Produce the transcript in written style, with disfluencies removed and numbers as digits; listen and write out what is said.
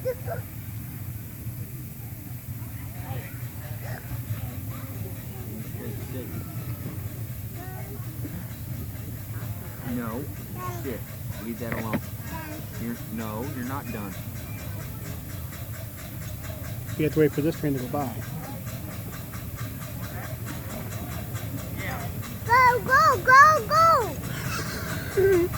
No. Sit. Leave that alone. No, you're not done. You have to wait for this train to go by. Go, go, go, go!